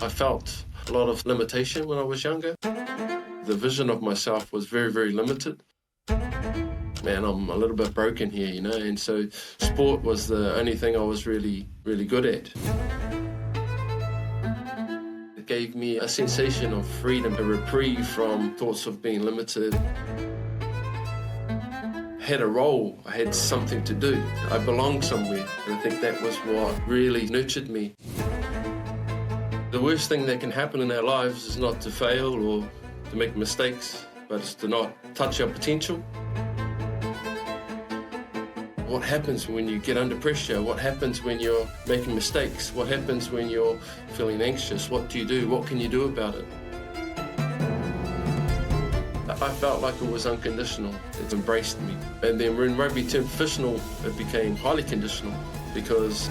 I felt a lot of limitation when I was younger. The vision of myself was very, very limited. Man, I'm a little bit broken here, and so sport was the only thing I was really, really good at. It gave me a sensation of freedom, a reprieve from thoughts of being limited. I had a role, I had something to do, I belonged somewhere, and I think that was what really nurtured me. The worst thing that can happen in our lives is not to fail or to make mistakes, but it's to not touch our potential. What happens when you get under pressure? What happens when you're making mistakes? What happens when you're feeling anxious? What do you do? What can you do about it? I felt like it was unconditional. It embraced me. And then when rugby turned professional, it became highly conditional, because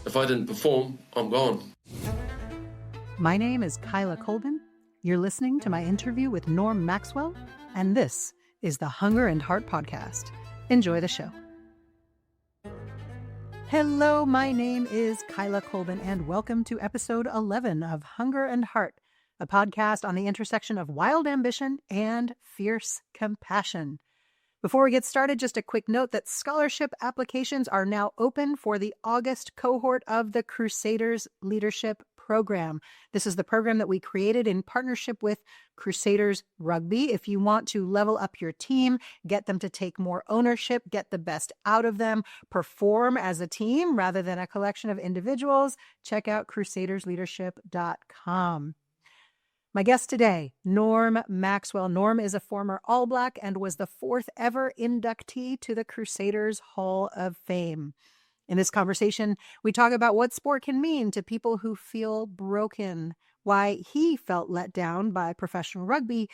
if I didn't perform, I'm gone. My name is Kyla Colvin. You're listening to my interview with Norm Maxwell, and this is the Hunger and Heart Podcast. Enjoy the show. Hello, my name is Kyla Colvin, and welcome to episode 11 of Hunger and Heart, a podcast on the intersection of wild ambition and fierce compassion. Before we get started, just a quick note that scholarship applications are now open for the August cohort of the Crusaders Leadership Programme. This is the program that we created in partnership with Crusaders Rugby. If you want to level up your team, get them to take more ownership, get the best out of them, perform as a team rather than a collection of individuals, check out crusadersleadership.com. My guest today, Norm Maxwell. Norm is a former All Black and was the fourth ever inductee to the Crusaders Hall of Fame. In this conversation, we talk about what sport can mean to people who feel broken, why he felt let down by professional rugby,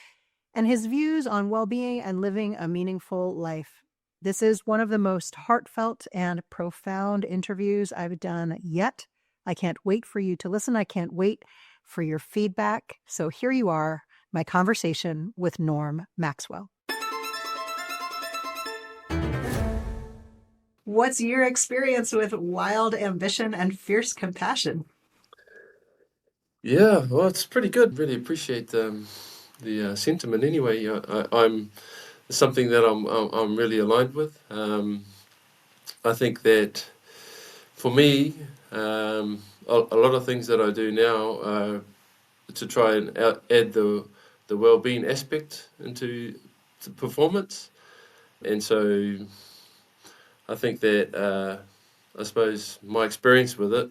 and his views on well-being and living a meaningful life. This is one of the most heartfelt and profound interviews I've done yet. I can't wait for you to listen. I can't wait for your feedback. So here you are, my conversation with Norm Maxwell. What's your experience with wild ambition and fierce compassion? Yeah, well, it's pretty good. Really appreciate the sentiment. Anyway, I'm something that I'm really aligned with. I think that for me, a lot of things that I do now are to try and add the wellbeing aspect into the performance, and so I think that I suppose my experience with it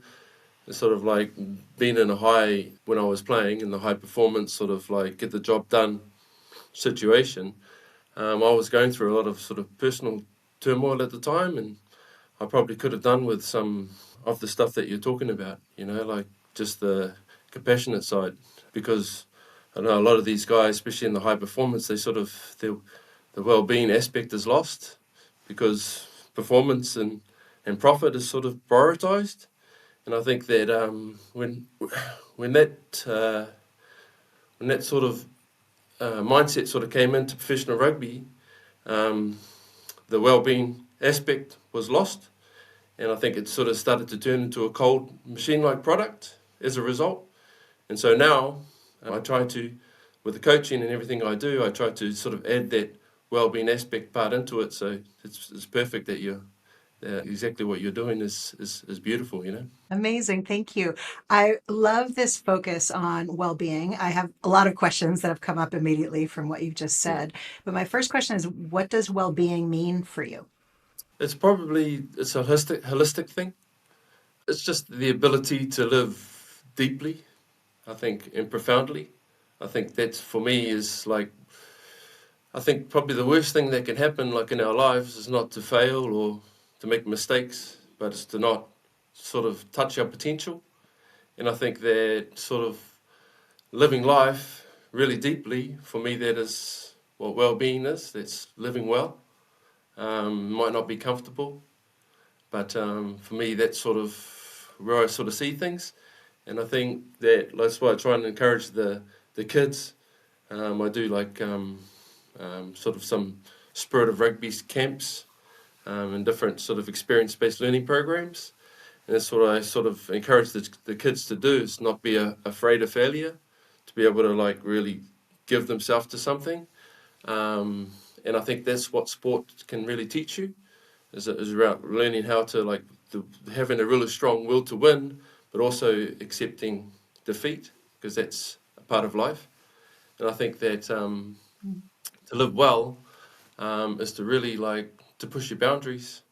is sort of like being in a high, when I was playing in the high performance sort of like get the job done situation. I was going through a lot of sort of personal turmoil at the time, and I probably could have done with some of the stuff that you're talking about, like just the compassionate side, because I know a lot of these guys, especially in the high performance, they sort of, the well-being aspect is lost because performance and profit is sort of prioritized. And I think that when that sort of mindset sort of came into professional rugby, the well-being aspect was lost. And I think it sort of started to turn into a cold machine-like product as a result. And so now I try to, with the coaching and everything I do, I try to sort of add that well-being aspect part into it. So it's perfect that you're exactly what you're doing is beautiful, Amazing. Thank you. I love this focus on well-being. I have a lot of questions that have come up immediately from what you've just said. But my first question is, what does well-being mean for you? It's a holistic thing. It's just the ability to live deeply, I think, and profoundly. I think that for me is like, I think probably the worst thing that can happen like in our lives is not to fail or to make mistakes, but it's to not sort of touch our potential. And I think that sort of living life really deeply, for me, that is what well-being is. That's living well. Might not be comfortable, but for me, that's sort of where I sort of see things. And I think that's why I try and encourage the kids. I do like sort of some Spirit of Rugby camps and different sort of experience-based learning programs. And that's what I sort of encourage the kids to do, is not be afraid of failure, to be able to like really give themselves to something. And I think that's what sport can really teach you, is about learning how to having a really strong will to win, but also accepting defeat, because that's a part of life. And I think that to live well is to really to push your boundaries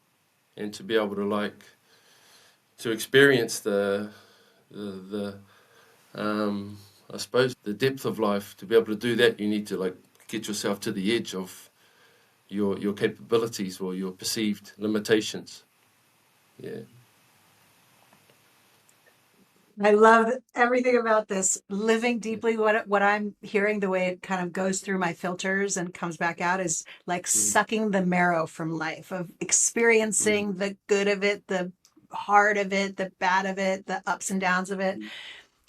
and to be able to to experience the I suppose the depth of life. To be able to do that, you need to get yourself to the edge of your capabilities or your perceived limitations. Yeah. I love everything about this. Living deeply, what I'm hearing, the way it kind of goes through my filters and comes back out, is like Mm. sucking the marrow from life, of experiencing the good of it, the hard of it, the bad of it, the ups and downs of it.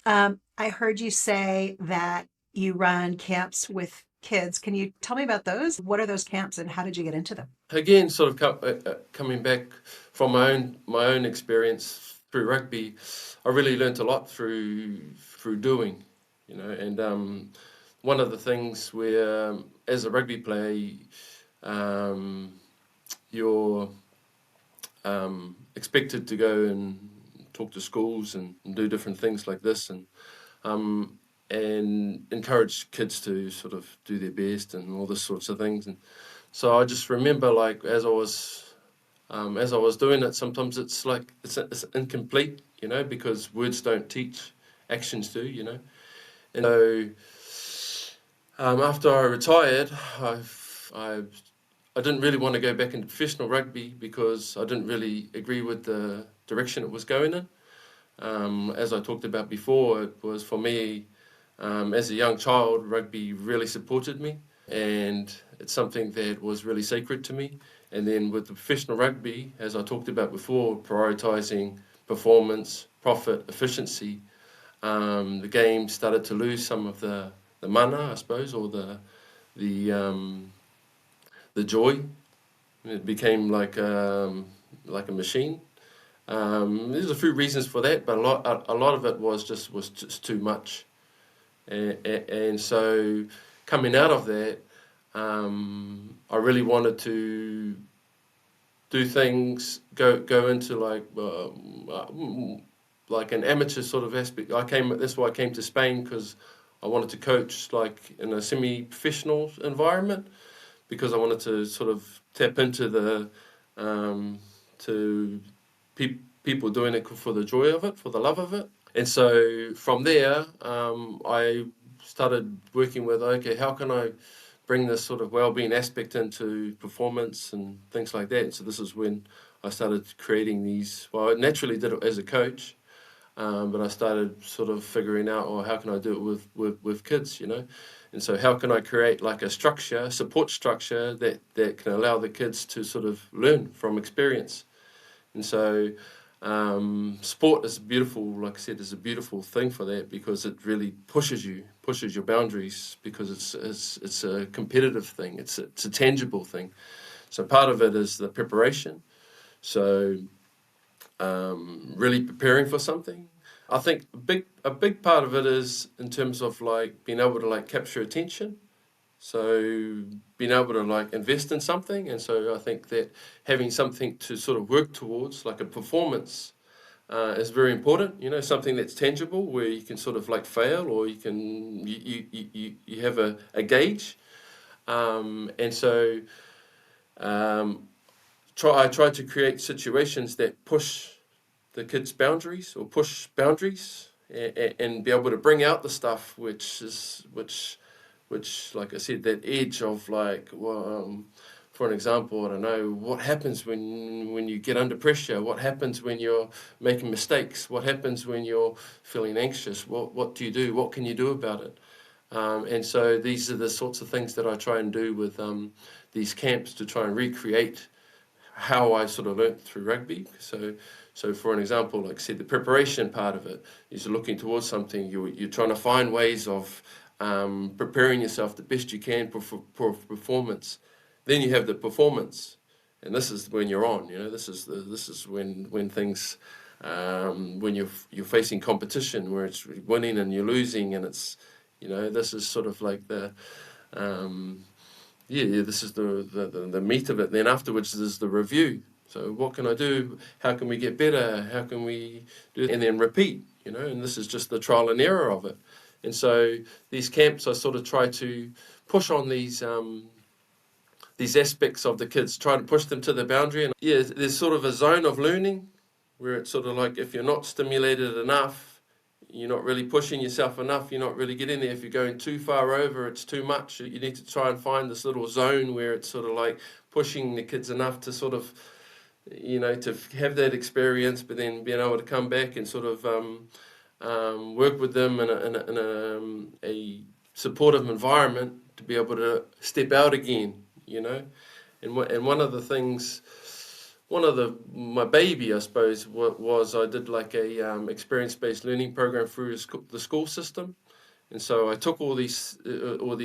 I heard you say that you run camps with kids. Can you tell me about those? What are those camps and how did you get into them? Again, sort of coming back from my own experience through rugby, I really learnt a lot through doing, And one of the things where, as a rugby player, you're expected to go and talk to schools and do different things like this, and encourage kids to sort of do their best and all this sorts of things. And so I just remember, as I was doing it, sometimes it's it's incomplete, because words don't teach, actions do, And so after I retired, I didn't really want to go back into professional rugby because I didn't really agree with the direction it was going in. As I talked about before, it was for me, as a young child, rugby really supported me, and it's something that was really sacred to me. And then with the professional rugby, as I talked about before, prioritising performance, profit, efficiency, the game started to lose some of the mana, I suppose, or the joy. It became like a machine. There's a few reasons for that, but a lot of it was just too much. And so coming out of that, I really wanted to do things, go into like an amateur sort of aspect. That's why I came to Spain, because I wanted to coach in a semi-professional environment, because I wanted to sort of tap into to people doing it for the joy of it, for the love of it. And so from there, I started working with, okay, how can I bring this sort of wellbeing aspect into performance and things like that. And so this is when I started creating these. Well, I naturally did it as a coach, but I started sort of figuring out, how can I do it with kids, And so how can I create like a structure, support structure that can allow the kids to sort of learn from experience. And so sport is beautiful, like I said, is a beautiful thing for that, because it really pushes your boundaries, because it's a competitive thing, it's a tangible thing. So part of it is the preparation. So really preparing for something. I think a big part of it is in terms of being able to capture attention. So being able to invest in something. And so I think that having something to sort of work towards, like a performance, is very important. Something that's tangible, where you can sort of fail, or you have a gauge. And so I try to create situations that push the kids' boundaries, or push boundaries, and be able to bring out the stuff which, like I said, that edge of for an example, I don't know, what happens when you get under pressure? What happens when you're making mistakes? What happens when you're feeling anxious? What do you do? What can you do about it? And so these are the sorts of things that I try and do with these camps, to try and recreate how I sort of learnt through rugby. So for an example, like I said, the preparation part of it is looking towards something. You're trying to find ways of preparing yourself the best you can for performance. Then you have the performance, and this is when you're on. This is when things when you're facing competition where it's winning and you're losing, and it's, this is sort of like the this is the meat of it. Then afterwards there's the review. So what can I do? How can we get better? How can we do it? And then repeat, and this is just the trial and error of it. And so these camps, I sort of try to push on these aspects of the kids, try to push them to the boundary. And there's sort of a zone of learning where it's sort of like if you're not stimulated enough, you're not really pushing yourself enough, you're not really getting there. If you're going too far over, it's too much. You need to try and find this little zone where it's sort of like pushing the kids enough to sort of, to have that experience, but then being able to come back and sort of work with them in a supportive environment to be able to step out again, And one of the things, my baby, I suppose, was I did like a experience-based learning program through the school system. And so I took all these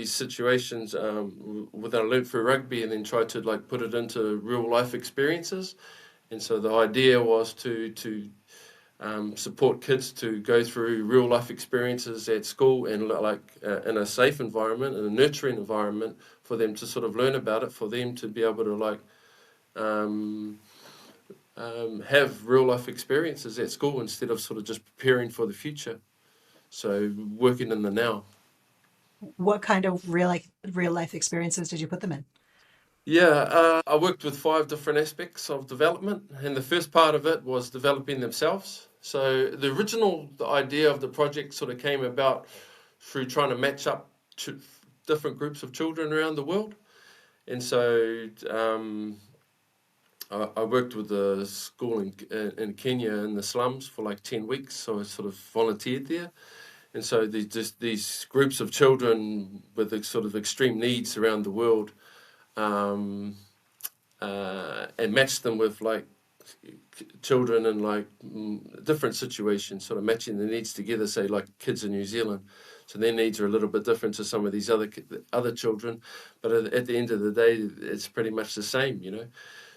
situations that I learned through rugby and then tried to like put it into real life experiences. And so the idea was to support kids to go through real life experiences at school and in a safe environment, in a nurturing environment, for them to sort of learn about it, for them to be able to have real life experiences at school instead of sort of just preparing for the future. So working in the now. What kind of real life experiences did you put them in? I worked with 5 different aspects of development, and the first part of it was developing themselves. So the idea of the project sort of came about through trying to match up to different groups of children around the world. And so I worked with a school in Kenya in the slums for like 10 weeks, so I sort of volunteered there. And so these groups of children with sort of extreme needs around the world, and matched them with like children in like different situations, sort of matching the needs together, say like kids in New Zealand. So their needs are a little bit different to some of these other children, but at the end of the day, it's pretty much the same,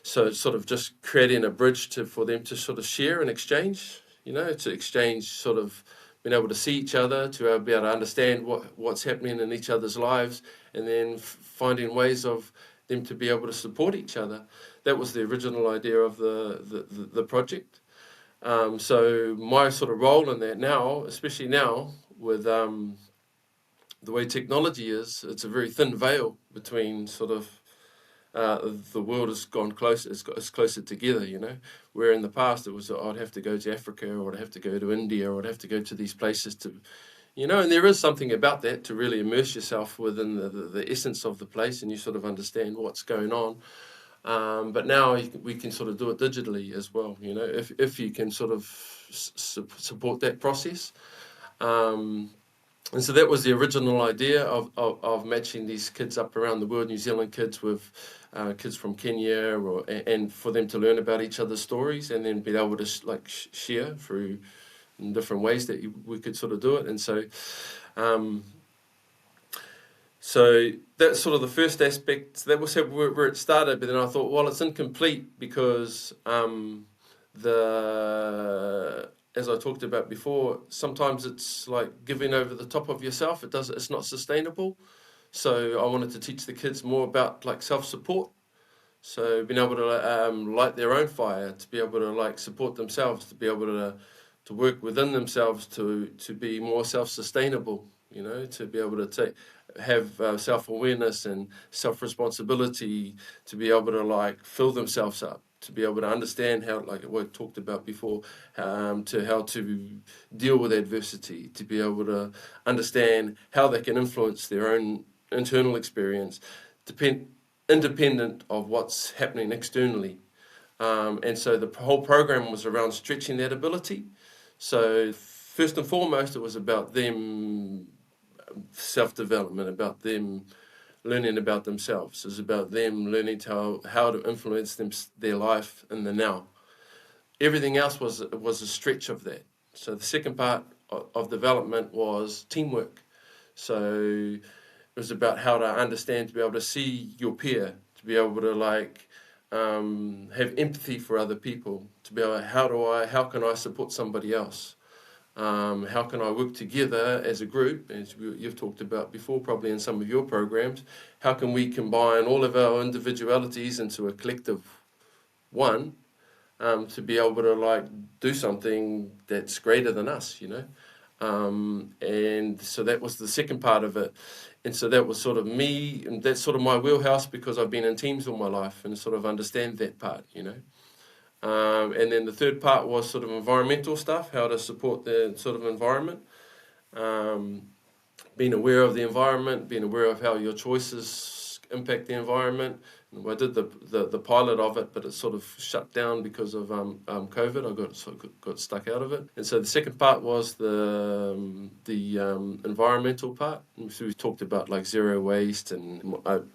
So it's sort of just creating a bridge for them to sort of share and exchange, to exchange sort of being able to see each other, to be able to understand what's happening in each other's lives, and then finding ways of them to be able to support each other. That was the original idea of the project. So my sort of role in that now, especially now with the way technology is, it's a very thin veil between sort of the world has gone closer, it's closer together, where in the past it was I'd have to go to Africa, or I'd have to go to India, or I'd have to go to these places to, and there is something about that to really immerse yourself within the essence of the place, and you sort of understand what's going on. But now we can sort of do it digitally as well, if you can sort of support that process. And so that was the original idea of matching these kids up around the world, New Zealand kids with kids from Kenya, and for them to learn about each other's stories, and then be able to share through different ways that we could sort of do it. And so so that's sort of the first aspect. That was where it started, but then I thought, well, it's incomplete because as I talked about before, sometimes it's like giving over the top of yourself. It's not sustainable. So I wanted to teach the kids more about like self-support. So being able to light their own fire, to be able to like support themselves, to be able to work within themselves, to be more self-sustainable, to be able to have self-awareness and self-responsibility, to be able to like fill themselves up, to be able to understand how, like what I talked about before, how to deal with adversity, to be able to understand how they can influence their own internal experience, independent of what's happening externally. And so the whole program was around stretching that ability. So first and foremost, it was about them self-development, about them learning about themselves. It's about them learning how to influence their life in the now. Everything else was a stretch of that. So the second part of development was teamwork. So it was about how to understand, to be able to see your peer, to be able to like have empathy for other people, to be able, how can I support somebody else? How can I work together as a group, as you've talked about before, probably in some of your programs? How can we combine all of our individualities into a collective one, to be able to like do something that's greater than us, you know? And so that was the second part of it. And so that was sort of me, and that's sort of my wheelhouse, because I've been in teams all my life and sort of understand that part, you know. And then the third part was sort of environmental stuff, how to support the sort of environment. Being aware of the environment, being aware of how your choices impact the environment. And I did the pilot of it, but it sort of shut down because of COVID. I got stuck out of it. And so the second part was the environmental part. So we talked about like zero waste, and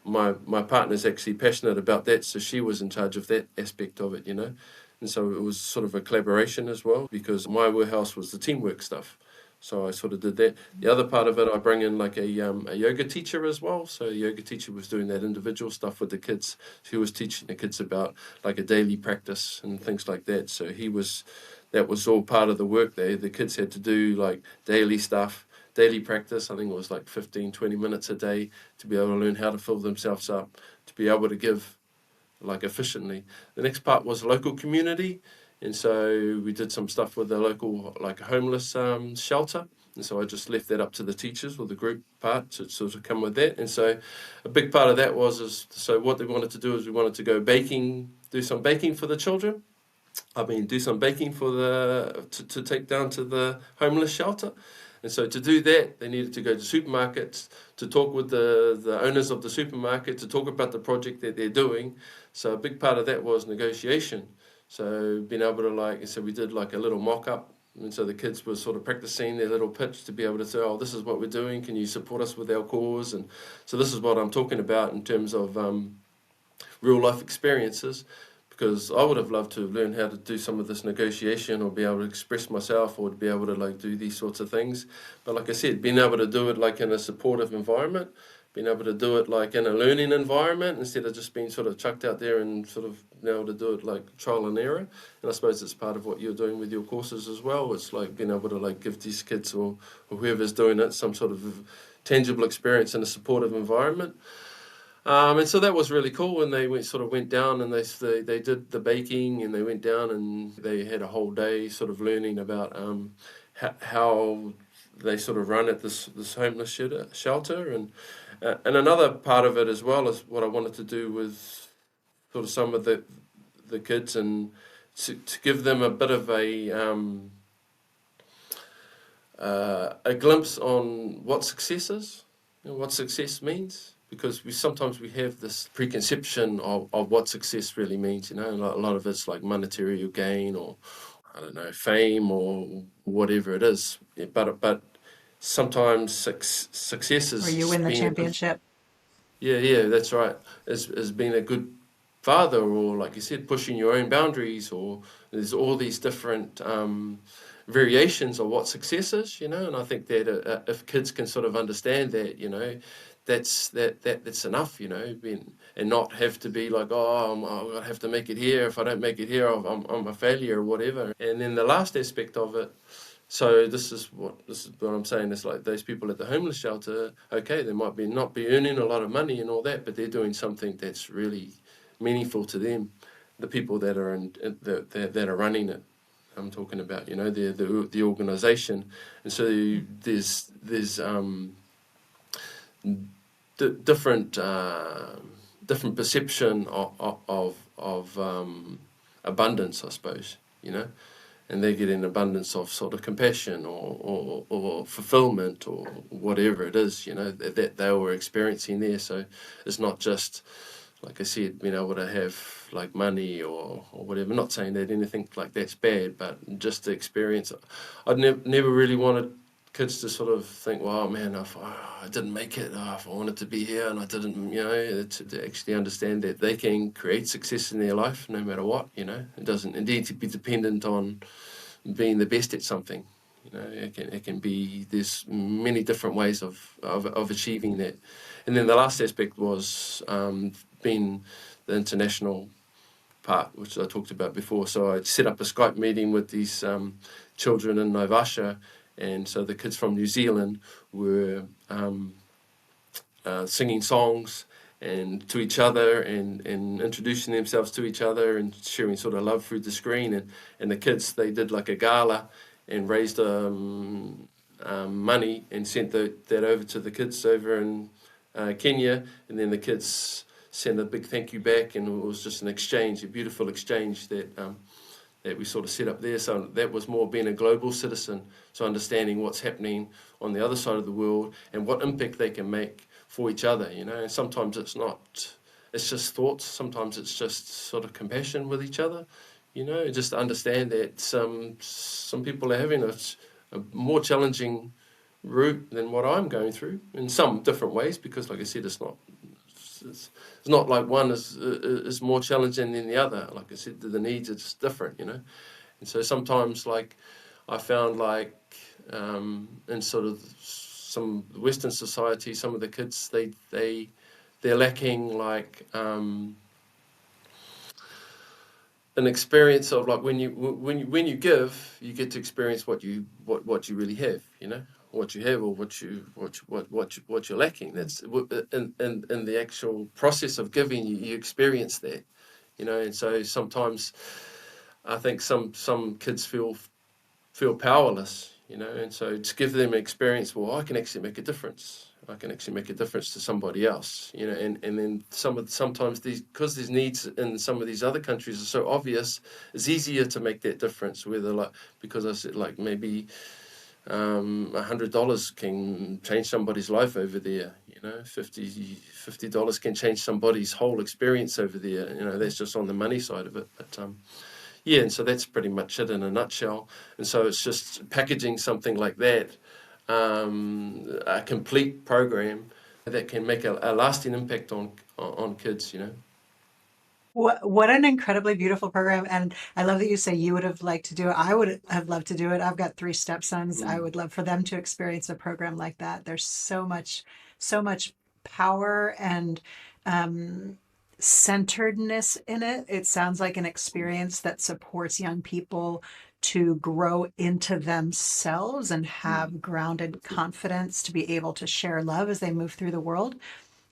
my partner's actually passionate about that, so she was in charge of that aspect of it, you know. And so it was sort of a collaboration as well, because my warehouse was the teamwork stuff. So I sort of did that. The other part of it, I bring in like a yoga teacher as well. So a yoga teacher was doing that individual stuff with the kids. She was teaching the kids about like a daily practice and things like that. So that was all part of the work there. The kids had to do like daily stuff, daily practice. I think it was like 15, 20 minutes a day, to be able to learn how to fill themselves up, to be able to give like efficiently. The next part was local community. And so we did some stuff with the local like homeless shelter. And so I just left that up to the teachers, or the group part, to sort of come with that. And so a big part of that so what they wanted to do is we wanted to go baking, do some baking for the children. Do some baking for to take down to the homeless shelter. And so to do that, they needed to go to supermarkets, to talk with the owners of the supermarket, to talk about the project that they're doing. So a big part of that was negotiation. So being able to we did like a little mock-up. And so the kids were sort of practicing their little pitch to be able to say, oh, this is what we're doing. Can you support us with our cause? And so this is what I'm talking about in terms of real life experiences. Because I would have loved to have learned how to do some of this negotiation, or be able to express myself, or to be able to like do these sorts of things. But like I said, being able to do it like in a supportive environment, being able to do it like in a learning environment, instead of just being sort of chucked out there and sort of being able to do it like trial and error. And I suppose it's part of what you're doing with your courses as well. It's like being able to like give these kids, or whoever's doing it, some sort of tangible experience in a supportive environment. And so that was really cool. And they went down, and they did the baking, and they went down and they had a whole day sort of learning about how they sort of run at this homeless shelter. And another part of it as well is what I wanted to do with sort of some of the kids, and to give them a bit of a glimpse on what success is, what success means. Because sometimes we have this preconception of what success really means, you know. A lot of it's like monetary gain, or I don't know, fame, or whatever it is. Yeah, but sometimes success is, Or you win the championship. Yeah, that's right. As being a good father, or like you said, pushing your own boundaries, or there's all these different variations of what success is, you know. And I think that if kids can sort of understand that, you know, that's enough, you know, and not have to be like, oh, I have to make it here. If I don't make it here, I'm a failure, or whatever. And then the last aspect of it. So this is what I'm saying. It's like those people at the homeless shelter. Okay, they might not be earning a lot of money and all that, but they're doing something that's really meaningful to them. The people that are that are running it, I'm talking about, you know, the organisation. And so there's different perception of abundance, I suppose, you know. And they get an abundance of sort of compassion, or fulfillment, or whatever it is, you know, that they were experiencing there. So it's not just, like I said, being able to have like money or whatever. Not saying that anything like that's bad, but just the experience. I'd never really wanted kids to sort of think, well, man, if I didn't make it, if I wanted to be here and I didn't, you know, to actually understand that they can create success in their life no matter what, you know. It doesn't indeed to be dependent on being the best at something, you know. It can be, there's many different ways of achieving that. And then the last aspect was being the international part, which I talked about before. So I set up a Skype meeting with these children in Naivasha, and so the kids from New Zealand were singing songs and to each other and introducing themselves to each other and sharing sort of love through the screen. And the kids, they did like a gala and raised money and sent that over to the kids over in Kenya, and then the kids sent a big thank you back, and it was just an exchange, a beautiful exchange that we sort of set up there. So that was more being a global citizen, so understanding what's happening on the other side of the world and what impact they can make for each other, you know. And sometimes it's just thoughts, sometimes it's just sort of compassion with each other, you know, just to understand that some people are having a more challenging route than what I'm going through in some different ways, because like I said, it's not like one is more challenging than the other. Like I said, the needs are just different, you know. And so sometimes, like, I found like in sort of some Western society, some of the kids, they're lacking like an experience of like when you give, you get to experience what you really have, you know, what you have or what you're lacking. That's in the actual process of giving, you experience that, you know. And so sometimes I think some kids feel powerless, you know, and so to give them an experience, well, I can actually make a difference. I can actually make a difference to somebody else, you know. And then sometimes because these needs in some of these other countries are so obvious, it's easier to make that difference. Whether like, because I said like maybe $100 can change somebody's life over there, you know. $50 can change somebody's whole experience over there, you know. That's just on the money side of it, but yeah, and so that's pretty much it in a nutshell. And so it's just packaging something like that, a complete program that can make a lasting impact on kids, you know. What an incredibly beautiful program. And I love that you say you would have liked to do it. I would have loved to do it. I've got 3 stepsons. I would love for them to experience a program like that. There's so much power and centeredness in it. It sounds like an experience that supports young people to grow into themselves and have grounded confidence to be able to share love as they move through the world.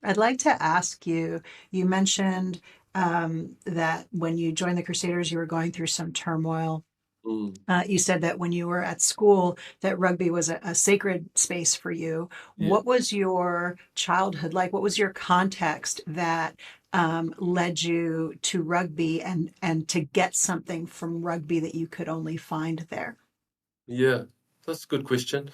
I'd like to ask you, you mentioned that when you joined the Crusaders, you were going through some turmoil. You said that when you were at school, that rugby was a sacred space for you. Yeah. What was your childhood like? What was your context that led you to rugby and to get something from rugby that you could only find there? Yeah, that's a good question.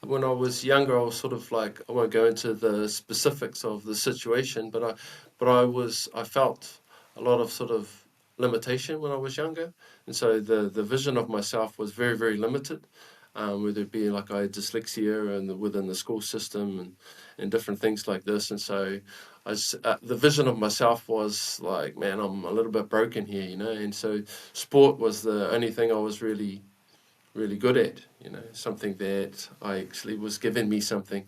When I was younger, I was sort of like, I won't go into the specifics of the situation, but I felt a lot of sort of limitation when I was younger, and so the vision of myself was very, very limited. Whether it be like I had dyslexia and within the school system and different things like this, and so the vision of myself was like, man, I'm a little bit broken here, you know. And so sport was the only thing I was really good at, you know, something that I actually was giving me something.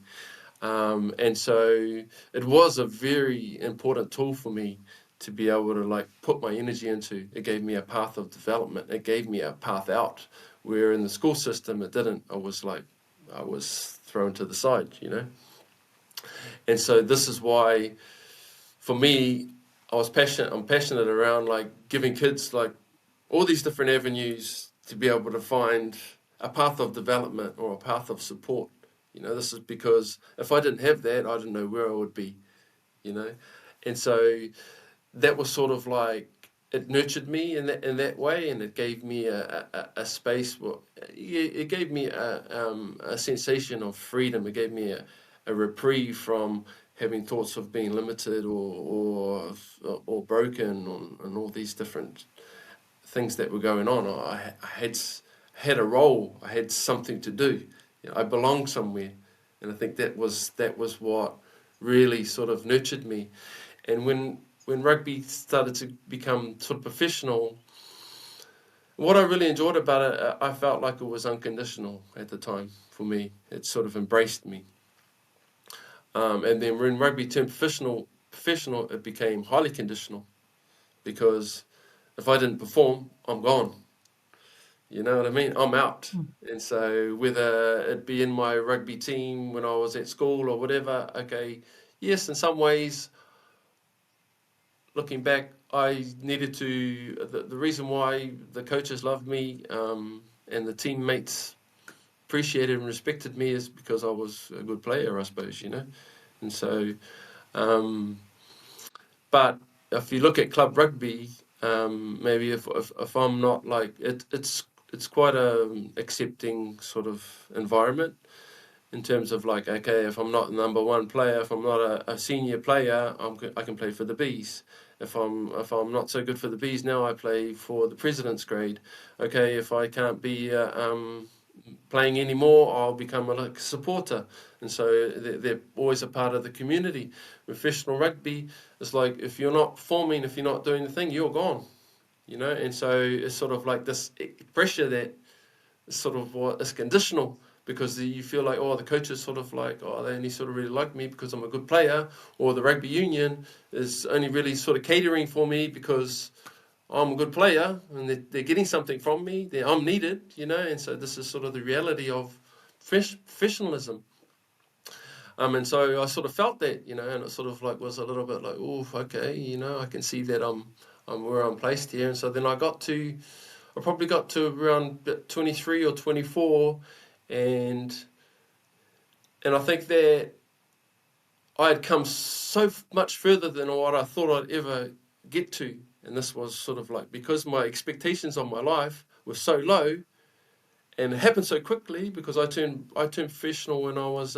And so it was a very important tool for me to be able to like put my energy into. It gave me a path of development. It gave me a path out, where in the school system it didn't. I was thrown to the side, you know. And so this is why, for me, I'm passionate around like giving kids like all these different avenues to be able to find a path of development or a path of support. You know, this is because if I didn't have that, I didn't know where I would be, you know. And so that was sort of like, it nurtured me in that way, and it gave me a space. Well, it gave me a sensation of freedom. It gave me a reprieve from having thoughts of being limited or broken and all these different things that were going on. I had a role. I had something to do. You know, I belonged somewhere, and I think that was what really sort of nurtured me. And when rugby started to become sort of professional, what I really enjoyed about it, I felt like it was unconditional at the time for me. It sort of embraced me. And then when rugby turned professional, it became highly conditional, because if I didn't perform, I'm gone. You know what I mean? I'm out. And so whether it be in my rugby team when I was at school or whatever, okay, yes, in some ways, looking back, I needed to, the reason why the coaches loved me and the teammates appreciated and respected me is because I was a good player, I suppose, you know. And so, but if you look at club rugby, maybe if I'm not like it's quite a accepting sort of environment in terms of like, okay, if I'm not the number one player, if I'm not a senior player, I can play for the Bees. If I'm not so good for the Bees now, I play for the President's grade. Okay, if I can't be playing anymore, I'll become a supporter. And so they're always a part of the community. Professional rugby is like, if you're not performing, if you're not doing the thing, you're gone. You know, and so it's sort of like this pressure that is sort of what is conditional, because you feel like, oh, the coach is sort of like, oh, they only sort of really like me because I'm a good player, or the rugby union is only really sort of catering for me because I'm a good player and they're getting something from me. I'm needed, you know, and so this is sort of the reality of professionalism. And so I sort of felt that, you know, and it sort of like was a little bit like, oh, okay, you know, I can see that I'm where I'm placed here. And so then I probably got to around 23 or 24, and I think that I had come so much further than what I thought I'd ever get to. And this was sort of like, because my expectations on my life were so low, and it happened so quickly because I turned professional when I was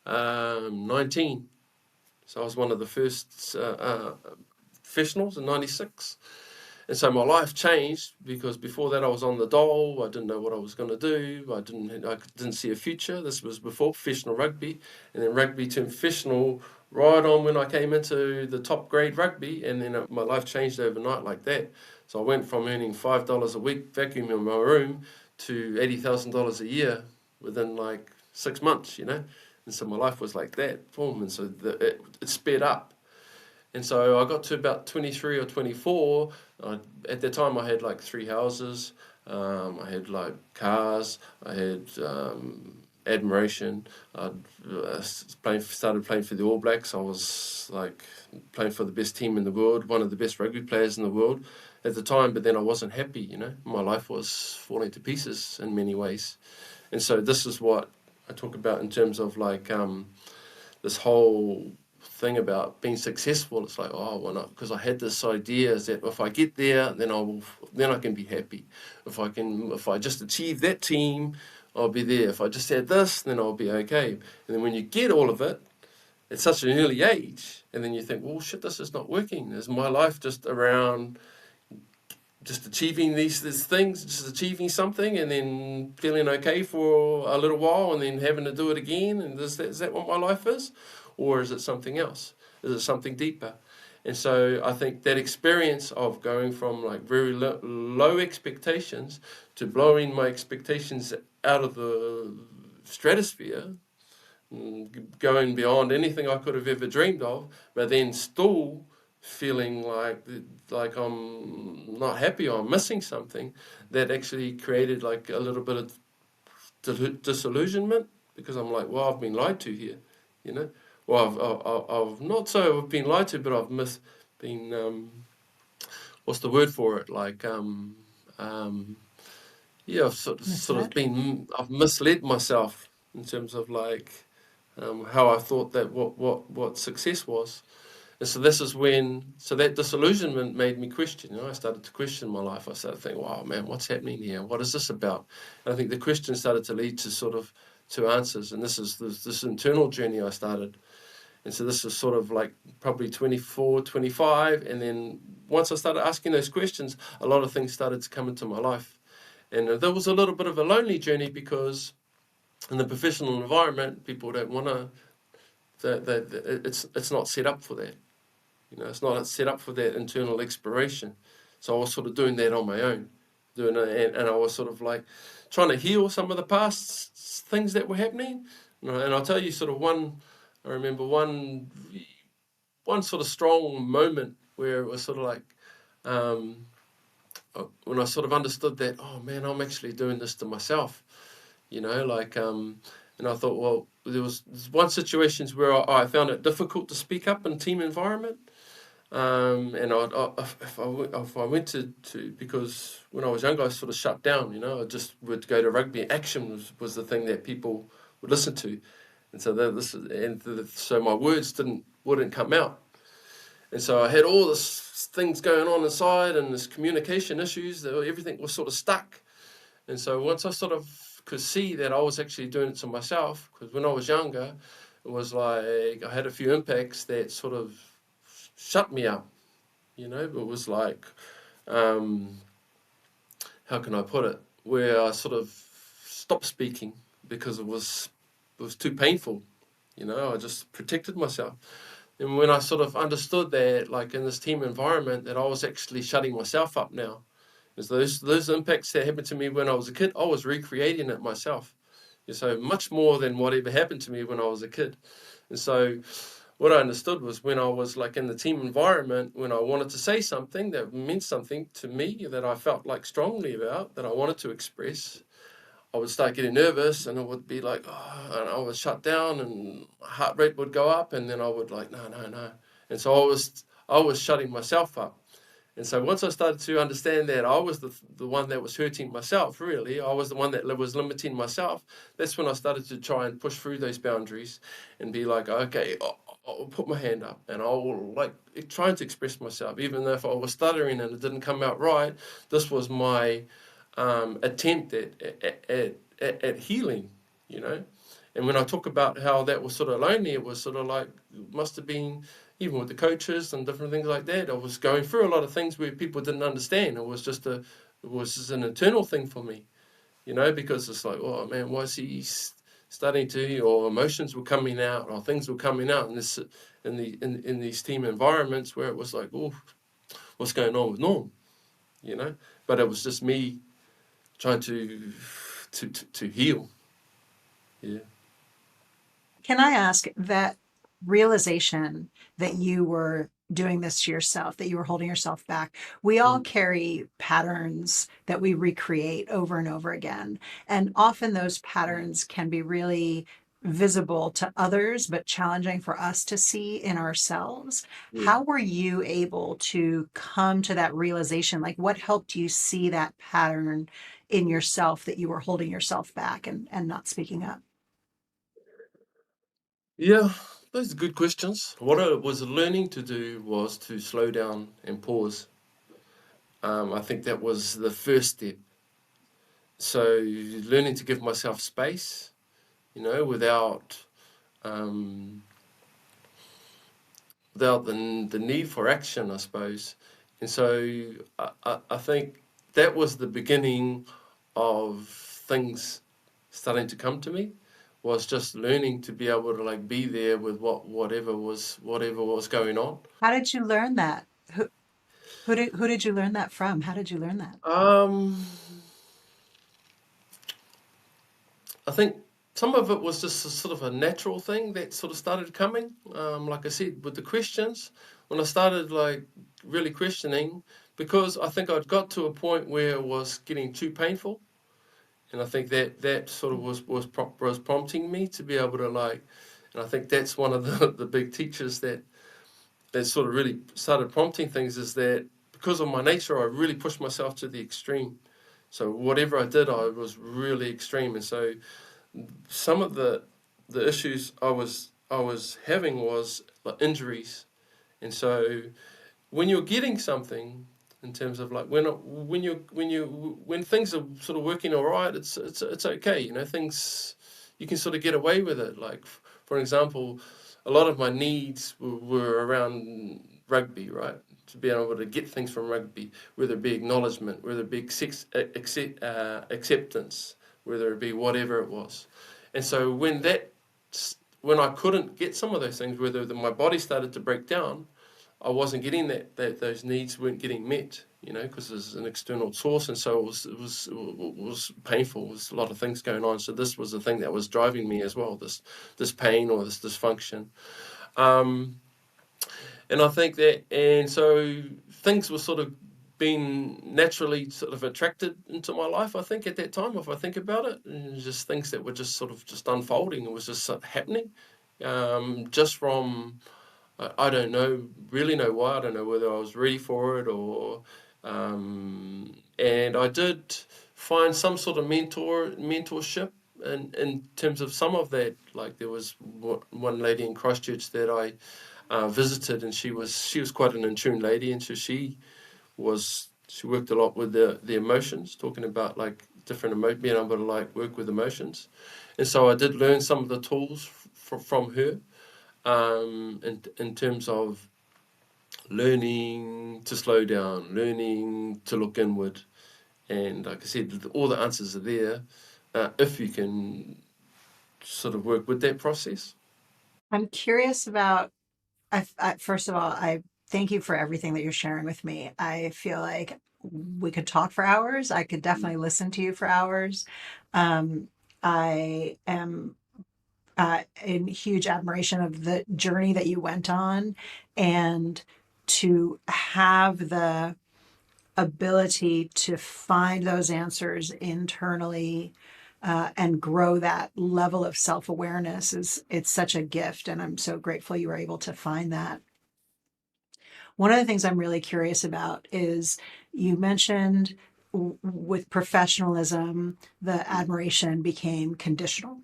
19. So I was one of the first professionals in 96. And so my life changed, because before that I was on the dole. I didn't know what I was going to do. I didn't see a future. This was before professional rugby, and then rugby turned professional right on when I came into the top grade rugby, and then my life changed overnight like that. So I went from earning $5 a week vacuuming in my room to $80,000 a year within like 6 months, you know. And so my life was like that, boom, and so it sped up. And so I got to about 23 or 24. At that time, I had like 3 houses. I had like cars. I had admiration. I started playing for the All Blacks. I was like playing for the best team in the world, one of the best rugby players in the world at the time. But then I wasn't happy, you know. My life was falling to pieces in many ways. And so this is what I talk about in terms of like this whole thing about being successful. It's like, oh, why not? Because I had this idea is that if I get there, then I can be happy. If I just achieve that team, I'll be there. If I just had this, then I'll be okay. And then when you get all of it at such an early age, and then you think, well, shit, this is not working. Is my life just around just achieving these things, just achieving something, and then feeling okay for a little while, and then having to do it again? And is that what my life is? Or is it something else? Is it something deeper? And so I think that experience of going from like very low expectations to blowing my expectations out of the stratosphere, going beyond anything I could have ever dreamed of, but then still feeling like I'm not happy or I'm missing something, that actually created like a little bit of disillusionment, because I'm like, well, I've been lied to here, you know. Well, I've not so I've been lied to, but I've been what's the word for it? Like yeah, I've sort of been I've misled myself in terms of like how I thought that what success was. And so this is when, so that disillusionment made me question. You know, I started to question my life. I started thinking, wow, man, what's happening here? What is this about? And I think the question started to lead to answers. And this is this internal journey I started. And so this is sort of like probably 24, 25. And then once I started asking those questions, a lot of things started to come into my life. And there was a little bit of a lonely journey, because in the professional environment, people don't want to, it's not set up for that. You know, it's not set up for that internal exploration. So I was sort of doing that on my own, and I was sort of like trying to heal some of the past things that were happening. And I'll tell you sort of I remember one sort of strong moment where it was sort of like when I sort of understood that, oh man, I'm actually doing this to myself, and I thought, well, there was one situations where I found it difficult to speak up in team environment. And if I went to because when I was younger, I sort of shut down, I just would go to rugby. Action was the thing that people would listen to. And so my words wouldn't come out. And so I had all this things going on inside and this communication issues that everything was sort of stuck. And so once I sort of could see that I was actually doing it to myself, because when I was younger, it was like I had a few impacts that sort of shut me up. It was like, how can I put it? Where I sort of stopped speaking because it was too painful. I just protected myself. And when I sort of understood that, like in this team environment, that I was actually shutting myself up now. Because those impacts that happened to me when I was a kid, I was recreating it myself. So much more than whatever happened to me when I was a kid. And so what I understood was when I was like in the team environment, when I wanted to say something that meant something to me, that I felt like strongly about, that I wanted to express, I would start getting nervous and it would be like, oh, and I would shut down and heart rate would go up, and then I would like, no. And so I was shutting myself up. And so once I started to understand that I was the one that was hurting myself, really, I was the one that was limiting myself, that's when I started to try and push through those boundaries and be like, okay, I'll put my hand up and I'll like trying to express myself, even though if I was stuttering and it didn't come out right. This was my attempt at healing, And when I talk about how that was sort of lonely, it was sort of like, it must have been, even with the coaches and different things like that, I was going through a lot of things where people didn't understand. It was just an internal thing for me, because it's like, oh man, why is he starting to, or emotions were coming out, or things were coming out in these team environments where it was like, oh, what's going on with Norm, But it was just me trying to heal. Yeah. Can I ask that realization that you were doing this to yourself, that you were holding yourself back? We all carry patterns that we recreate over and over again. And often those patterns can be really visible to others, but challenging for us to see in ourselves. How were you able to come to that realization? Like, what helped you see that pattern in yourself, that you were holding yourself back and not speaking up? Yeah, those are good questions. What I was learning to do was to slow down and pause. I think that was the first step. So learning to give myself space, without the need for action, I suppose. And so I think that was the beginning of things starting to come to me, was just learning to be able to like be there with whatever was going on. How did you learn that? Who did you learn that from? How did you learn that? I think some of it was just a sort of a natural thing that sort of started coming. Like I said, with the questions, when I started like really questioning, because I think I'd got to a point where it was getting too painful. And I think that sort of was prompting me to be able to like, and I think that's one of the big teachers that sort of really started prompting things, is that because of my nature, I really pushed myself to the extreme. So whatever I did, I was really extreme. And so some of the issues I was having was like injuries. And so when you're getting something, in terms of like when things are sort of working all right, it's okay. Things, you can sort of get away with it. Like for example, a lot of my needs were around rugby, right? To be able to get things from rugby, whether it be acknowledgement, whether it be acceptance, whether it be whatever it was. And so when I couldn't get some of those things, whether my body started to break down, I wasn't getting that those needs weren't getting met, because there's an external source, and so it was painful. There was a lot of things going on. So this was the thing that was driving me as well, this pain or this dysfunction. And I think that, and so things were sort of been naturally sort of attracted into my life, I think, at that time, if I think about it, and just things that were just sort of just unfolding. It was just sort of happening, just from, I don't know, really know why. I don't know whether I was ready for it or, and I did find some sort of mentorship in terms of some of that. Like there was one lady in Christchurch that I visited, and she was quite an in tune lady, and so she worked a lot with the emotions, talking about like different being able to like work with emotions, and so I did learn some of the tools from her, in terms of learning to slow down, learning to look inward, and like I said, all the answers are there, if you can sort of work with that process. I'm curious about, first of all, I thank you for everything that you're sharing with me. I feel like we could talk for hours. I could definitely listen to you for hours. I am in huge admiration of the journey that you went on, and to have the ability to find those answers internally, and grow that level of self-awareness it's such a gift, and I'm so grateful you were able to find that. One of the things I'm really curious about is you mentioned with professionalism, the admiration became conditional.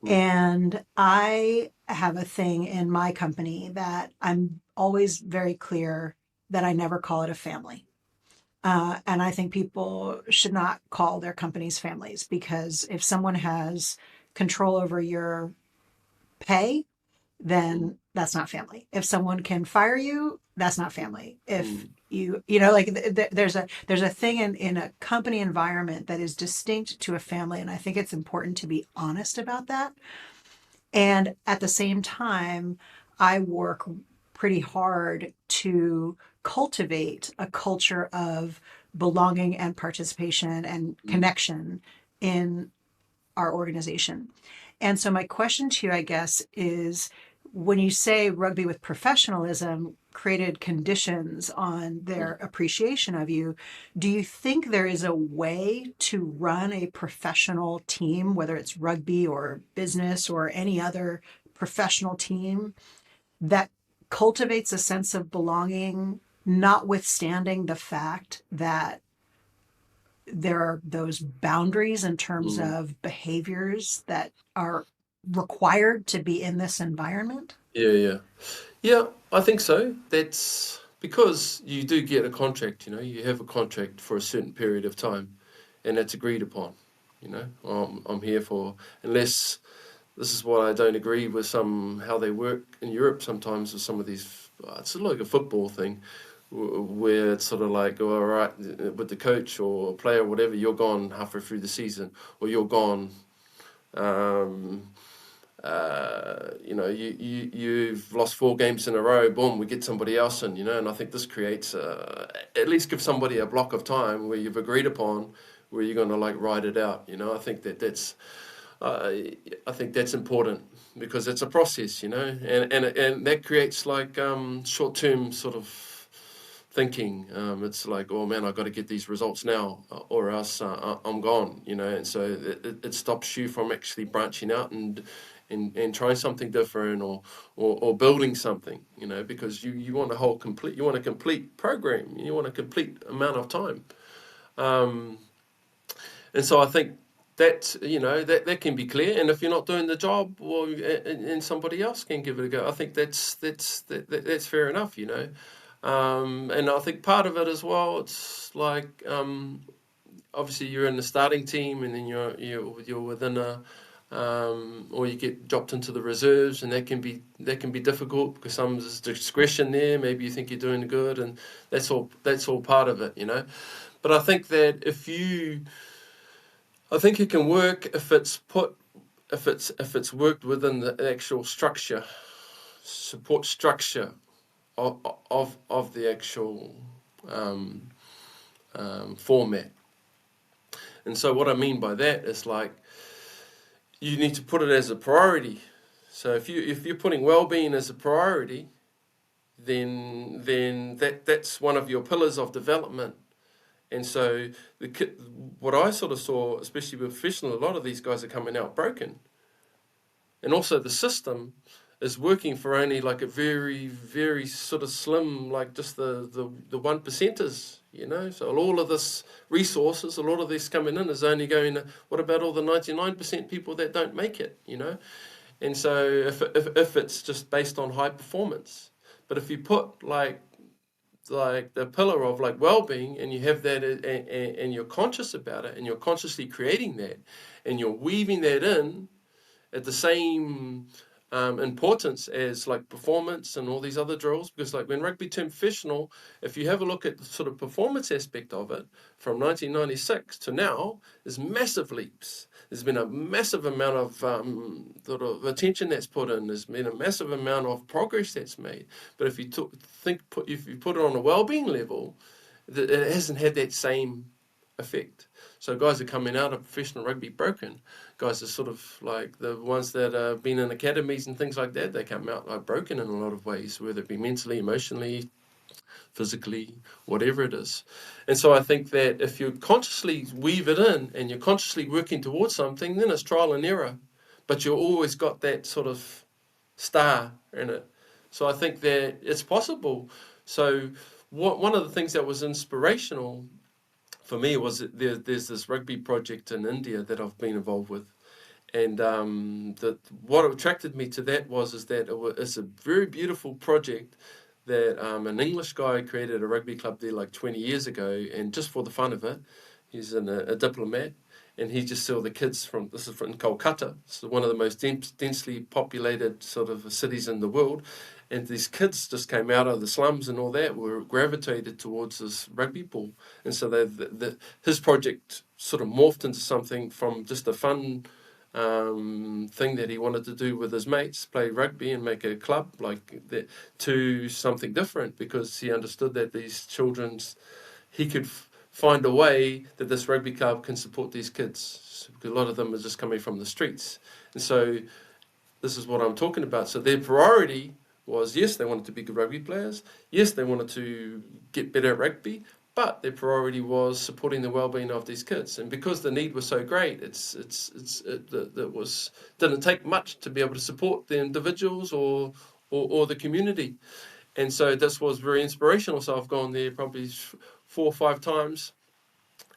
Mm. And I have a thing in my company that I'm always very clear that I never call it a family. And I think people should not call their companies families, because if someone has control over your pay, then that's not family. If someone can fire you, that's not family. If like there's a thing in a company environment that is distinct to a family, and I think it's important to be honest about that. And at the same time, I work pretty hard to cultivate a culture of belonging and participation and connection in our organization. And so, my question to you, I guess, is when you say rugby with professionalism created conditions on their appreciation of you, do you think there is a way to run a professional team, whether it's rugby or business or any other professional team, that cultivates a sense of belonging, notwithstanding the fact that there are those boundaries in terms of behaviors that are required to be in this environment? Yeah, I think so. That's because you do get a contract, you have a contract for a certain period of time, and that's agreed upon. I'm here for, unless this is what I don't agree with how they work in Europe sometimes with some of these, it's like a football thing, where it's sort of like, oh, all right, with the coach or player or whatever, you're gone halfway through the season, or you're gone. You've lost 4 games in a row. Boom, we get somebody else in. And I think this creates at least give somebody a block of time where you've agreed upon where you're going to like ride it out. I think that's important, because it's a process. And that creates like short-term sort of thinking. It's like, oh man, I've got to get these results now, or else I'm gone. And so it stops you from actually branching out and trying something different, or building something. Because you want a complete program. You want a complete amount of time. And so I think that that can be clear, and if you're not doing the job, well, and somebody else can give it a go. I think that's fair enough. And I think part of it as well, it's like obviously you're in the starting team, and then you're within or you get dropped into the reserves, and that can be difficult because there's discretion there. Maybe you think you're doing good, and that's all part of it. But I think that I think it can work if it's worked within the actual support structure of the actual format. And so what I mean by that is like you need to put it as a priority. So if you're putting well-being as a priority, then that's one of your pillars of development. And so what I sort of saw, especially with professional, a lot of these guys are coming out broken. And also the system is working for only like a very, very sort of slim, like just the 1%ers, you know. So all of this resources, a lot of this coming in is only going to, what about all the 99% people that don't make it, you know? And so if it's just based on high performance, but if you put like the pillar of like well-being, and you have that, and you're conscious about it, and you're consciously creating that, and you're weaving that in at the same importance as like performance and all these other drills, because like when rugby turned professional, if you have a look at the sort of performance aspect of it from 1996 to now, there's massive leaps. There's been a massive amount of sort of attention that's put in. There's been a massive amount of progress that's made. But if you if you put it on a well-being level, it hasn't had that same effect. So guys are coming out of professional rugby broken. Guys are sort of like the ones that have been in academies and things like that. They come out like broken in a lot of ways, whether it be mentally, emotionally, physically, whatever it is. And so I think that if you consciously weave it in and you're consciously working towards something, then it's trial and error. But you've always got that sort of star in it. So I think that it's possible. So one of the things that was inspirational for me was that there's this rugby project in India that I've been involved with. And what attracted me to that is that it's a very beautiful project that an English guy created a rugby club there like 20 years ago, and just for the fun of it, he's a diplomat, and he just saw the kids this is from Kolkata, so one of the most densely populated sort of cities in the world, and these kids just came out of the slums and all that, were gravitated towards this rugby ball, and so his project sort of morphed into something from just a fun thing that he wanted to do with his mates, play rugby and make a club like that, to something different, because he understood that these he could find a way that this rugby club can support these kids, because a lot of them are just coming from the streets. And so this is what I'm talking about. So their priority was, yes, they wanted to be good rugby players, yes, they wanted to get better at rugby, but their priority was supporting the well-being of these kids. And because the need was so great, it didn't take much to be able to support the individuals or the community. And so this was very inspirational. So I've gone there probably 4 or 5 times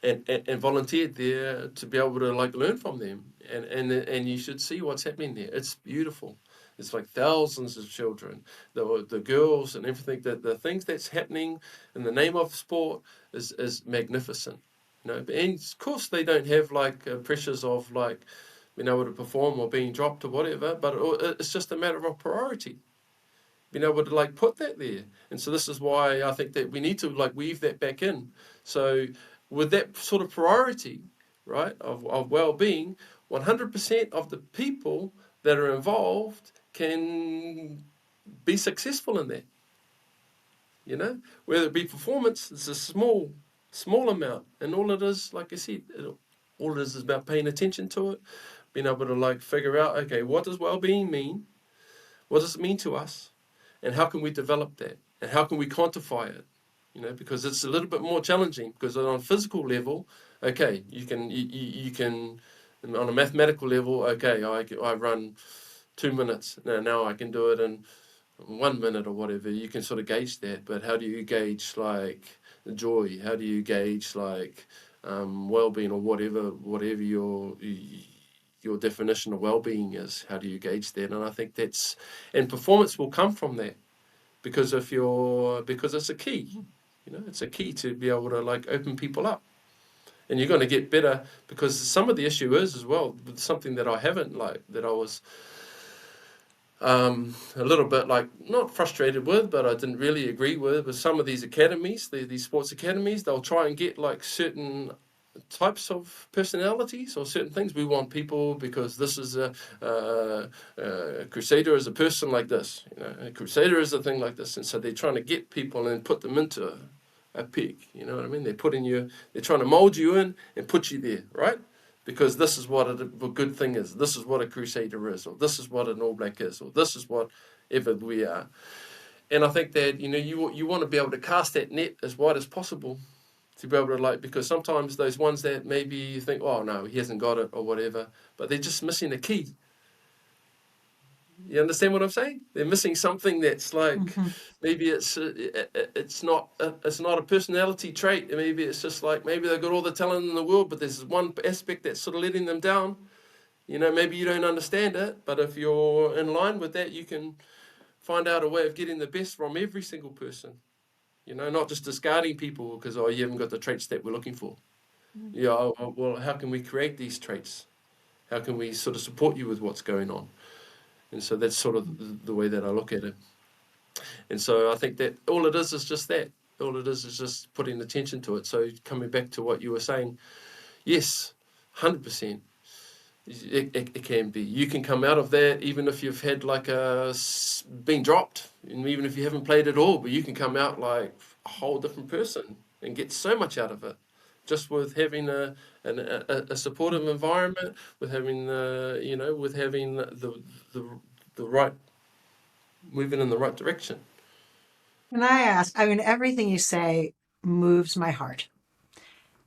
and volunteered there to be able to like learn from them. And you should see what's happening there. It's beautiful. It's like thousands of children, the girls and everything. The things that's happening in the name of sport is magnificent. You know, and of course they don't have like pressures of like being able to perform or being dropped or whatever. But it's just a matter of priority. Being able to like put that there. And so this is why I think that we need to like weave that back in. So with that sort of priority, right, of well-being, 100% of the people that are involved can be successful in that. You know, whether it be performance, it's a small amount, and all it is, like I said, all it is about paying attention to it, being able to like figure out, okay, what does well-being mean? What does it mean to us? And how can we develop that? And how can we quantify it? You know, because it's a little bit more challenging, because on a physical level, okay, you can on a mathematical level, okay, I run 2 minutes. Now I can do it in 1 minute or whatever. You can sort of gauge that. But how do you gauge like joy? How do you gauge like well-being, or whatever your definition of well-being is? How do you gauge that? And I think and performance will come from that, because it's a key. You know, it's a key to be able to like open people up. And you're going to get better, because some of the issue is as well, something that I haven't like, that I was a little bit like not frustrated with, but I didn't really agree with some of these academies, these sports academies. They'll try and get like certain types of personalities or certain things. We want people because this is a Crusader is a person like this, you know, a Crusader is a thing like this, and so they're trying to get people and put them into a peg. You know what I mean? They're trying to mold you in and put you there, right? Because this is what a good thing is. This is what a Crusader is, or this is what an All Black is, or this is whatever we are. And I think that, you want to be able to cast that net as wide as possible, to be able to, because sometimes those ones that maybe you think, oh no, he hasn't got it or whatever, but they're just missing a key. You understand what I'm saying? They're missing something that's maybe it's not a personality trait. Maybe it's just maybe they've got all the talent in the world, but there's one aspect that's sort of letting them down. Maybe you don't understand it, but if you're in line with that, you can find out a way of getting the best from every single person. Not just discarding people because, you haven't got the traits that we're looking for. Yeah, well, how can we create these traits? How can we sort of support you with what's going on? And so that's sort of the way that I look at it. And so I think that all it is just that. All it is just putting attention to it. So coming back to what you were saying, yes, 100%. It can be. You can come out of that even if you've had been dropped, and even if you haven't played at all, but you can come out like a whole different person and get so much out of it, just with having a supportive environment, with having the right, moving in the right direction. Can I ask? I mean, everything you say moves my heart.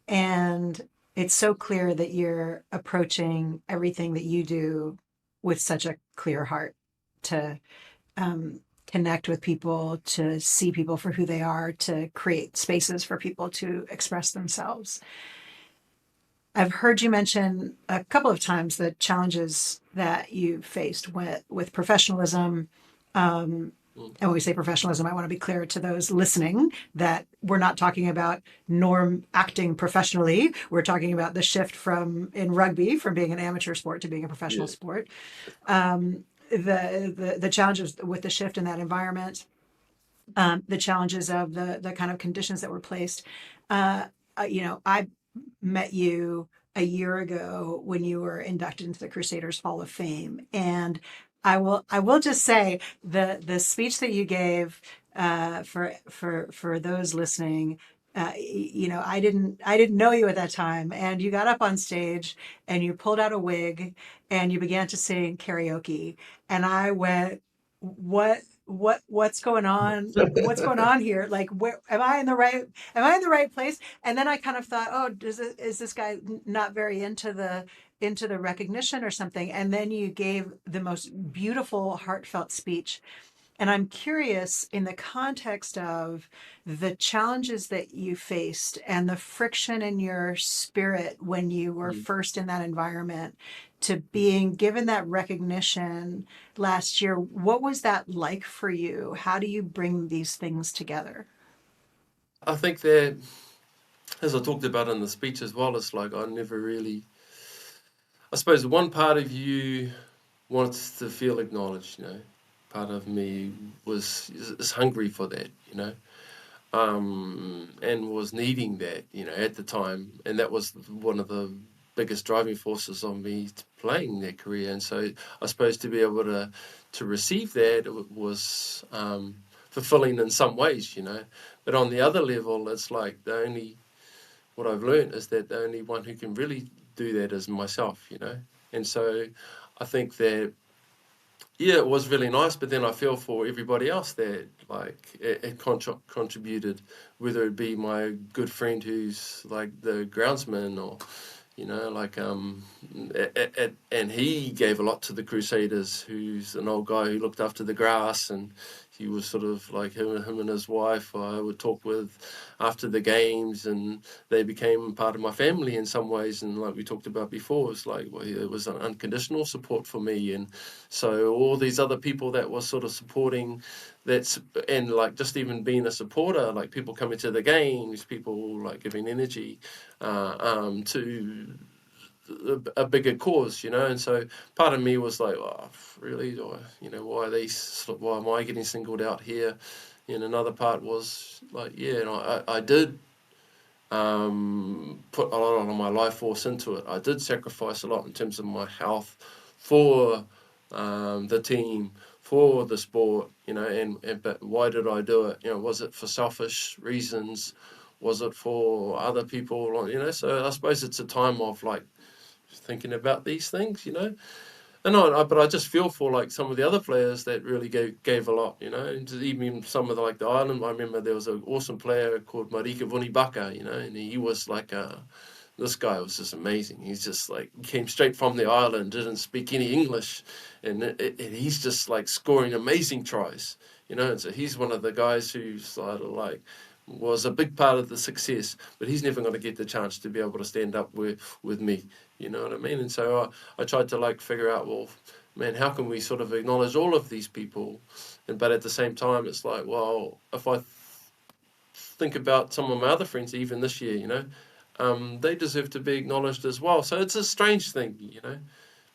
And it's so clear that you're approaching everything that you do with such a clear heart to connect with people, to see people for who they are, to create spaces for people to express themselves. I've heard you mention a couple of times the challenges that you faced with professionalism. And when we say professionalism, I want to be clear to those listening that we're not talking about Norm acting professionally. We're talking about the shift in rugby from being an amateur sport to being a professional sport. The challenges with the shift in that environment, the challenges of the kind of conditions that were placed. I met you a year ago when you were inducted into the Crusaders Hall of Fame, and I will just say the speech that you gave for those listening. I didn't know you at that time, and you got up on stage and you pulled out a wig and you began to sing karaoke, and I went, what's going on? What's going on here? Like, where am I in the right place? And then I kind of thought, oh, is this guy not very into the recognition or something? And then you gave the most beautiful, heartfelt speech. And I'm curious, in the context of the challenges that you faced and the friction in your spirit when you were first in that environment, to being given that recognition last year, what was that like for you? How do you bring these things together? I think that, as I talked about in the speech as well, it's I never really, I suppose one part of you wants to feel acknowledged, part of me is hungry for that, and was needing that, at the time. And that was one of the biggest driving forces on me playing that career. And so I suppose to be able to receive that, it was fulfilling in some ways, But on the other level, it's what I've learned is that the only one who can really do that is myself, And so I think that, it was really nice, but then I feel for everybody else that it contributed, whether it be my good friend who's the groundsman, or and he gave a lot to the Crusaders, who's an old guy who looked after the grass, and he was sort of him and his wife I would talk with after the games, and they became part of my family in some ways. And like we talked about before, it's it was an unconditional support for me. And so all these other people that were sort of supporting and just even being a supporter, people coming to the games, people giving energy to a bigger cause, And so part of me was really, why am I getting singled out here? And another part was I did put a lot of my life force into it. I did sacrifice a lot in terms of my health for the team, for the sport, but why did I do it? Was it for selfish reasons? Was it for other people? So I suppose it's a time of thinking about these things, But I just feel for like some of the other players that really gave a lot, and just even some of the island. I remember there was an awesome player called Marika Vunibaka, and he was like this guy was just amazing. He's just like came straight from the island, didn't speak any English, and he's just like scoring amazing tries, And so he's one of the guys who sort of like was a big part of the success, but he's never going to get the chance to be able to stand up with me. You know what I mean? And so I tried to like figure out, well, man, how can we sort of acknowledge all of these people? But at the same time, it's like, well, if I think about some of my other friends, even this year, they deserve to be acknowledged as well. So it's a strange thing,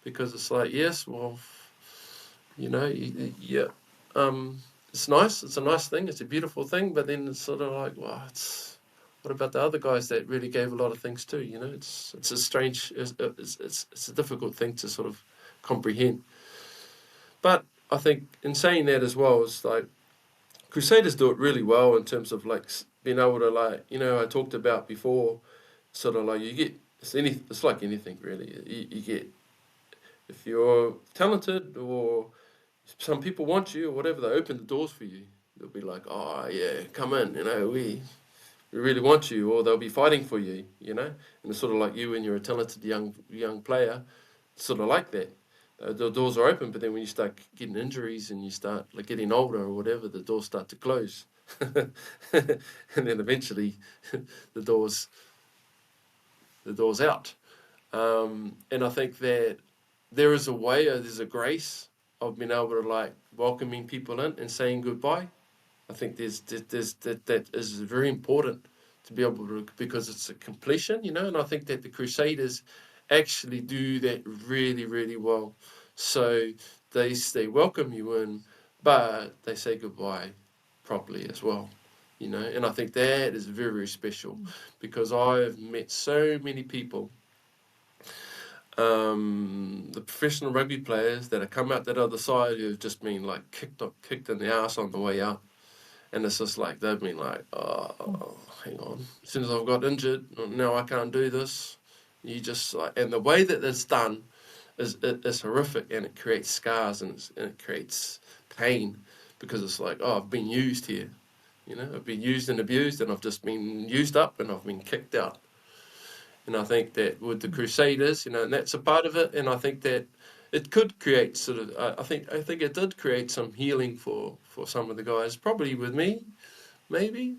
because it's like, yes, well, yeah, it's nice. It's a nice thing. It's a beautiful thing. But then it's sort of like, well, what about the other guys that really gave a lot of things too? It's a strange, it's a difficult thing to sort of comprehend. But I think in saying that as well, it's like Crusaders do it really well in terms of like being able to like, I talked about before, sort of like you get, it's like anything really. You get, if you're talented or some people want you or whatever, they open the doors for you. They'll be like, oh yeah, come in, we really want you, or they'll be fighting for you, And it's sort of like you when you're a talented young player, sort of like that. The doors are open, but then when you start getting injuries and you start like getting older or whatever, the doors start to close, and then eventually the doors out. And I think that there is a way, there's a grace of being able to like welcoming people in and saying goodbye. I think there's that is very important to be able to, because it's a completion, and I think that the Crusaders actually do that really, really well. So they welcome you in, but they say goodbye properly as well, and I think that is very, very special, because I've met so many people, the professional rugby players that have come out that other side who have just been like kicked in the ass on the way out. And it's just like, they've been like, oh, hang on. As soon as I've got injured, now I can't do this. You just like, and the way that it's done is horrific, and it creates scars, and it creates pain, because it's like, oh, I've been used here. I've been used and abused, and I've just been used up, and I've been kicked out. And I think that with the Crusaders, and that's a part of it. And I think that it could create sort of, I think it did create some healing for some of the guys, probably with me, maybe.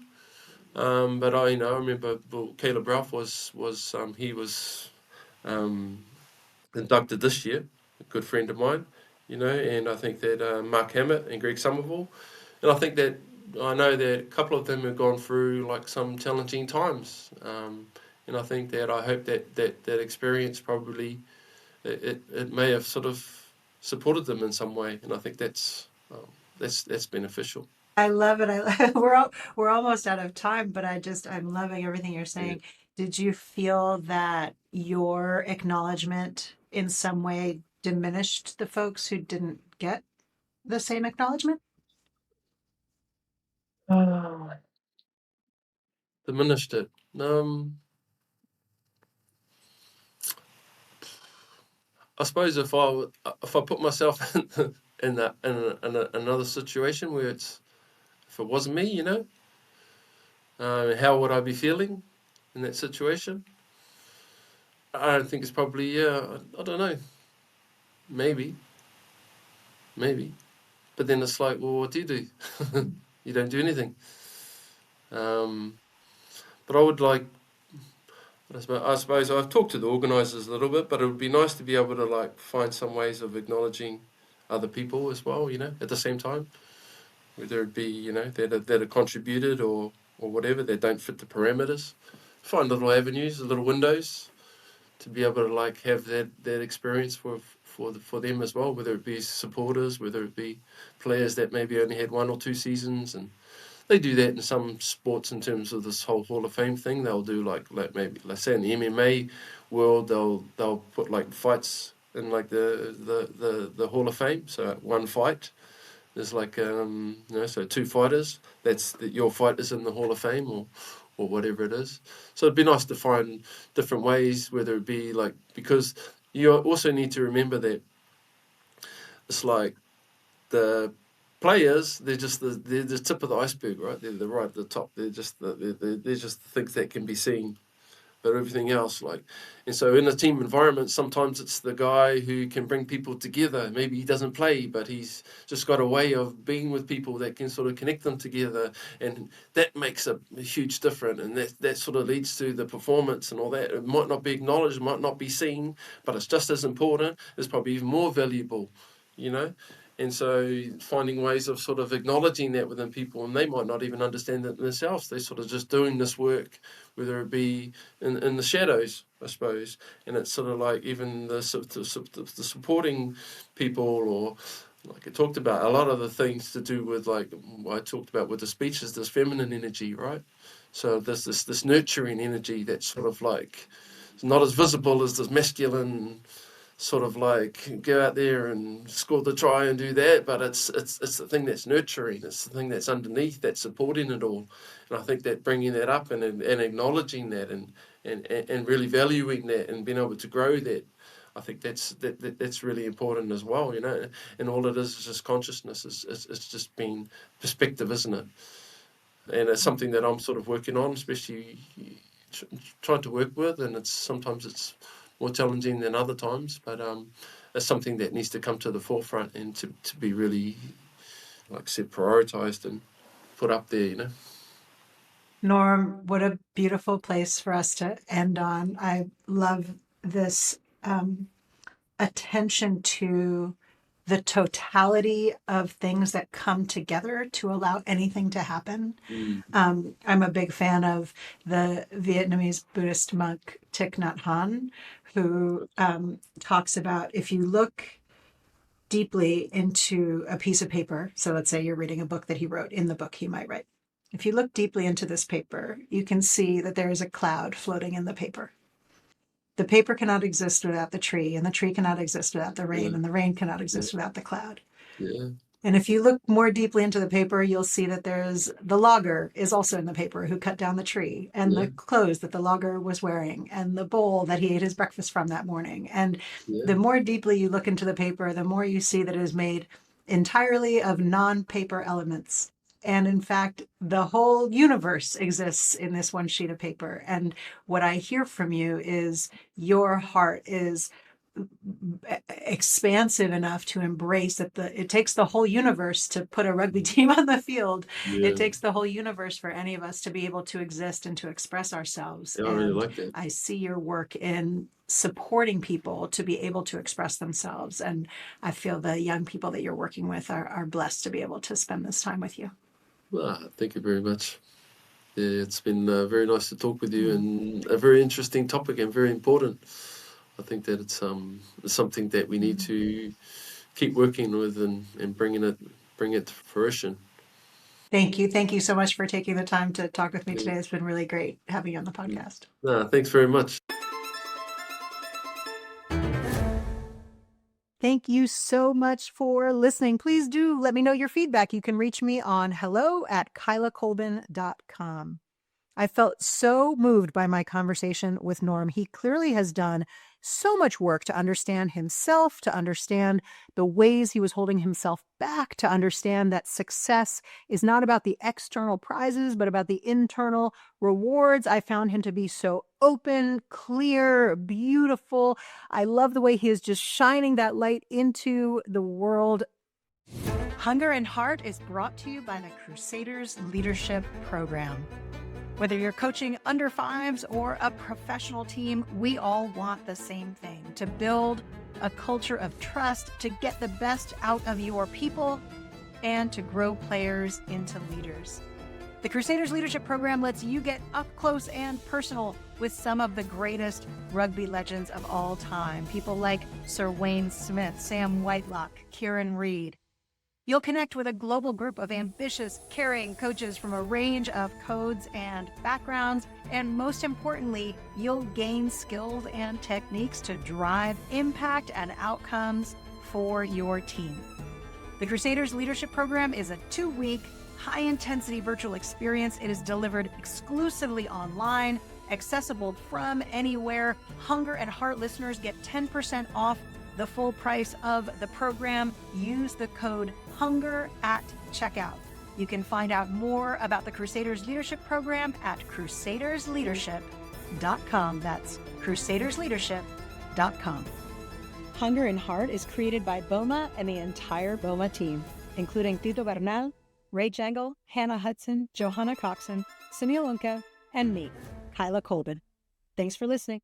But I remember Caleb Ralph was inducted this year, a good friend of mine, and I think that Mark Hammett and Greg Somerville, and I think that I know that a couple of them have gone through like some challenging times, and I think that I hope that experience probably it may have sort of supported them in some way, and I think that's beneficial. I love it. We're almost out of time, but I'm loving everything you're saying. Yeah. Did you feel that your acknowledgement in some way diminished the folks who didn't get the same acknowledgement? Oh. Diminished it. I suppose if I put myself in another situation where if it wasn't me, how would I be feeling in that situation? I don't think it's probably, I don't know, maybe, but then it's like, well, what do? You don't do anything. But I would like, I suppose I've talked to the organisers a little bit, but it would be nice to be able to like find some ways of acknowledging other people as well, at the same time, whether it be, that have contributed or whatever, that don't fit the parameters. Find little avenues, little windows to be able to like have that experience for them as well, whether it be supporters, whether it be players that maybe only had 1 or 2 seasons. And they do that in some sports in terms of this whole Hall of Fame thing. They'll do like maybe, let's say in the MMA world, they'll put like fights in like the Hall of Fame. So one fight is like so 2 fighters. That's your fight is in the Hall of Fame or whatever it is. So it'd be nice to find different ways, whether it be like, because you also need to remember that it's like the players, they're the tip of the iceberg, right? They're right at the top. They're just they're just the things that can be seen. But everything else, and so in a team environment, sometimes it's the guy who can bring people together. Maybe he doesn't play, but he's just got a way of being with people that can sort of connect them together, and that makes a huge difference. And that sort of leads to the performance and all that. It might not be acknowledged, might not be seen, but it's just as important. It's probably even more valuable, you know. And so finding ways of sort of acknowledging that within people, and they might not even understand it themselves. They're sort of just doing this work, whether it be in the shadows, I suppose. And it's sort of like even the supporting people, or like I talked about, a lot of the things to do with, like what I talked about with the speech, is this feminine energy, right? So there's this nurturing energy that's sort of like, it's not as visible as this masculine sort of like go out there and score the try and do that, but it's the thing that's nurturing, it's the thing that's underneath, that's supporting it all. And I think that bringing that up and acknowledging that and really valuing that and being able to grow that, I think that's really important as well, you know. And all it is just consciousness. It's just being perspective, isn't it? And it's something that I'm sort of working on, especially trying to work with, and sometimes it's more challenging than other times, but it's something that needs to come to the forefront and to be really, like I said, prioritized and put up there, you know. Norm, what a beautiful place for us to end on. I love this attention to the totality of things that come together to allow anything to happen. I'm a big fan of the Vietnamese Buddhist monk Thich Nhat Hanh, who talks about, if you look deeply into a piece of paper, so let's say you're reading a book that he wrote, in the book he might write, if you look deeply into this paper, you can see that there is a cloud floating in the paper. The paper cannot exist without the tree, and the tree cannot exist without the rain, and the rain cannot exist without the cloud. Yeah. And if you look more deeply into the paper, you'll see that there's the logger is also in the paper who cut down the tree, and the clothes that the logger was wearing, and the bowl that he ate his breakfast from that morning. And the more deeply you look into the paper, the more you see that it is made entirely of non-paper elements. And in fact, the whole universe exists in this one sheet of paper. And what I hear from you is your heart is expansive enough to embrace that it takes the whole universe to put a rugby team on the field. It takes the whole universe for any of us to be able to exist and to express ourselves. I really like that. I see your work in supporting people to be able to express themselves. And I feel the young people that you're working with are blessed to be able to spend this time with you. Well, thank you very much. Yeah, it's been very nice to talk with you, and a very interesting topic and very important. I think that it's something that we need to keep working with and bring it to fruition. Thank you. Thank you so much for taking the time to talk with me today. It's been really great having you on the podcast. Thanks very much. Thank you so much for listening. Please do let me know your feedback. You can reach me on hello@kylacolbin.com. I felt so moved by my conversation with Norm. He clearly has done so much work to understand himself, to understand the ways he was holding himself back, to understand that success is not about the external prizes, but about the internal rewards. I found him to be so open, clear, beautiful. I love the way he is just shining that light into the world. Hunger and Heart is brought to you by the Crusaders Leadership Programme. Whether you're coaching under fives or a professional team, we all want the same thing: to build a culture of trust, to get the best out of your people, and to grow players into leaders. The Crusaders Leadership Program lets you get up close and personal with some of the greatest rugby legends of all time. People like Sir Wayne Smith, Sam Whitelock, Kieran Reid. You'll connect with a global group of ambitious, caring coaches from a range of codes and backgrounds. And most importantly, you'll gain skills and techniques to drive impact and outcomes for your team. The Crusaders Leadership Program is a 2-week, high-intensity virtual experience. It is delivered exclusively online, accessible from anywhere. Hunger and Heart listeners get 10% off the full price of the program, use the code HUNGER at checkout. You can find out more about the Crusaders Leadership Program at crusadersleadership.com. That's crusadersleadership.com. Hunger and Heart is created by BOMA and the entire BOMA team, including Tito Bernal, Ray Jangle, Hannah Hudson, Johanna Coxon, Sunil Unka, and me, Kyla Colbin. Thanks for listening.